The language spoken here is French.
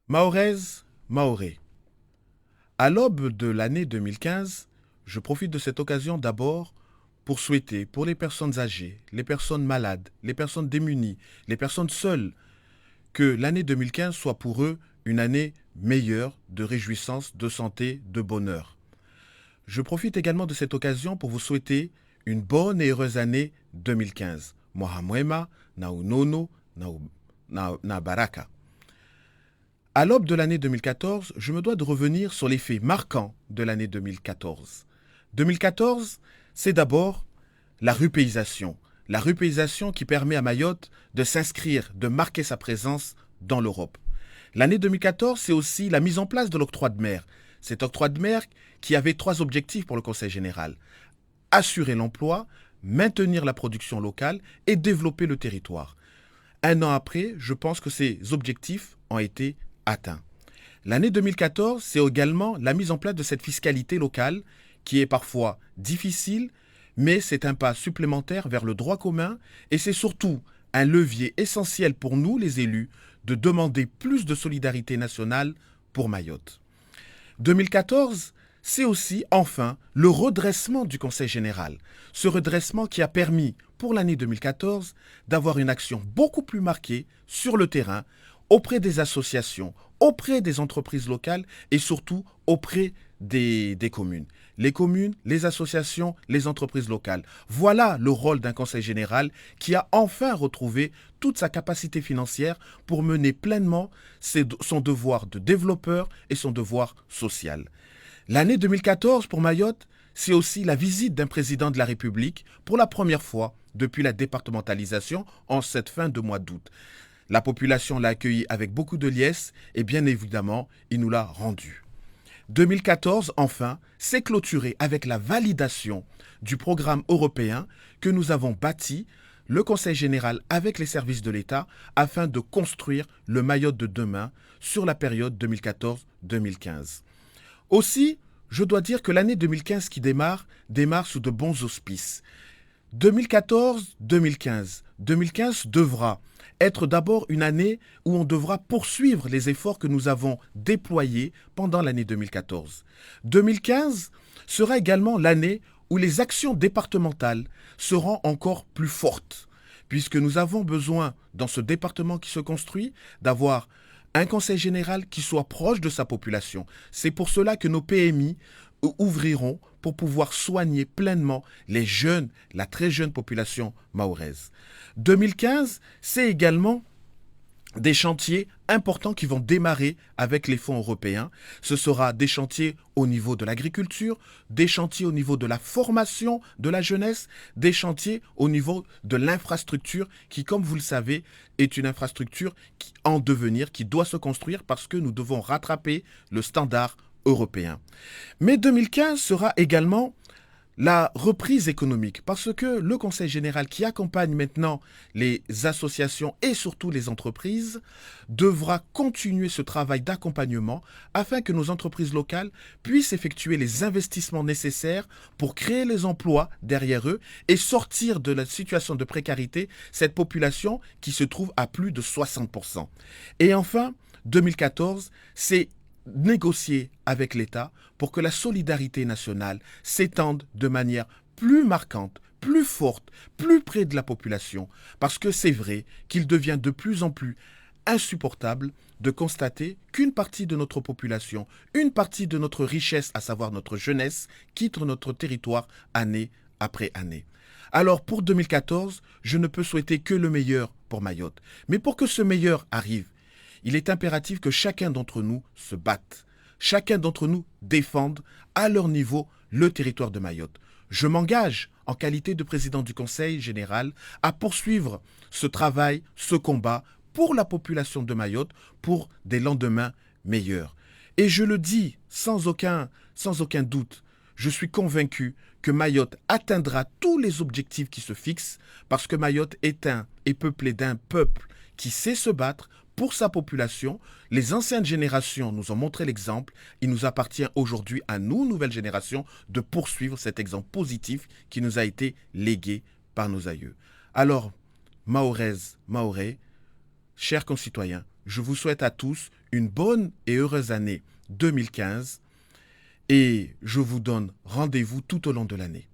Mahoraises, Mahorais. À l'aube de l'année 2015, je profite de cette occasion d'abord pour souhaiter pour les personnes âgées, les personnes malades, les personnes démunies, les personnes seules, que l'année 2015 soit pour eux une année meilleure de réjouissance, de santé, de bonheur. Je profite également de cette occasion pour vous souhaiter une bonne et heureuse année 2015. Mohamwema, na unono, na baraka. À l'aube de l'année 2014, je me dois de revenir sur les faits marquants de l'année 2014. 2014, c'est d'abord la rupéisation. La rupéisation qui permet à Mayotte de s'inscrire, de marquer sa présence dans l'Europe. L'année 2014, c'est aussi la mise en place de l'octroi de mer. Cet octroi de mer qui avait trois objectifs pour le Conseil général. Assurer l'emploi, maintenir la production locale et développer le territoire. Un an après, je pense que ces objectifs ont été atteints. L'année 2014, c'est également la mise en place de cette fiscalité locale qui est parfois difficile, mais c'est un pas supplémentaire vers le droit commun et c'est surtout un levier essentiel pour nous, les élus, de demander plus de solidarité nationale pour Mayotte. 2014, c'est aussi, enfin, le redressement du Conseil général. Ce redressement qui a permis, pour l'année 2014, d'avoir une action beaucoup plus marquée sur le terrain, auprès des associations, auprès des entreprises locales et surtout auprès des communes. Les communes, les associations, les entreprises locales. Voilà le rôle d'un conseil général qui a enfin retrouvé toute sa capacité financière pour mener pleinement son devoir de développeur et son devoir social. L'année 2014 pour Mayotte, c'est aussi la visite d'un président de la République pour la première fois depuis la départementalisation en cette fin de mois d'août. La population l'a accueilli avec beaucoup de liesse et bien évidemment, il nous l'a rendu. 2014, enfin, s'est clôturé avec la validation du programme européen que nous avons bâti, le Conseil général avec les services de l'État, afin de construire le Mayotte de demain sur la période 2014-2015. Aussi, je dois dire que l'année 2015 qui démarre sous de bons auspices. 2014-2015. 2015 devra être d'abord une année où on devra poursuivre les efforts que nous avons déployés pendant l'année 2014. 2015 sera également l'année où les actions départementales seront encore plus fortes, puisque nous avons besoin, dans ce département qui se construit, d'avoir un conseil général qui soit proche de sa population. C'est pour cela que nos PMI ouvriront pour pouvoir soigner pleinement les jeunes, la très jeune population mahoraise. 2015, c'est également des chantiers importants qui vont démarrer avec les fonds européens. Ce sera des chantiers au niveau de l'agriculture, des chantiers au niveau de la formation de la jeunesse, des chantiers au niveau de l'infrastructure qui, comme vous le savez, est une infrastructure en devenir, qui doit se construire parce que nous devons rattraper le standard européen. Mais 2015 sera également la reprise économique, parce que le Conseil général qui accompagne maintenant les associations et surtout les entreprises devra continuer ce travail d'accompagnement afin que nos entreprises locales puissent effectuer les investissements nécessaires pour créer les emplois derrière eux et sortir de la situation de précarité cette population qui se trouve à plus de 60%. Et enfin, 2014, c'est négocier avec l'État pour que la solidarité nationale s'étende de manière plus marquante, plus forte, plus près de la population, parce que c'est vrai qu'il devient de plus en plus insupportable de constater qu'une partie de notre population, une partie de notre richesse, à savoir notre jeunesse, quitte notre territoire année après année. Alors pour 2014, je ne peux souhaiter que le meilleur pour Mayotte. Mais pour que ce meilleur arrive, il est impératif que chacun d'entre nous se batte, chacun d'entre nous défende à leur niveau le territoire de Mayotte. Je m'engage, en qualité de président du Conseil général, à poursuivre ce travail, ce combat pour la population de Mayotte, pour des lendemains meilleurs. Et je le dis sans aucun doute, je suis convaincu que Mayotte atteindra tous les objectifs qui se fixent, parce que Mayotte est peuplé d'un peuple qui sait se battre pour sa population. Les anciennes générations nous ont montré l'exemple. Il nous appartient aujourd'hui à nous, nouvelles générations, de poursuivre cet exemple positif qui nous a été légué par nos aïeux. Alors, Mahoraises, Mahorais, chers concitoyens, je vous souhaite à tous une bonne et heureuse année 2015 et je vous donne rendez-vous tout au long de l'année.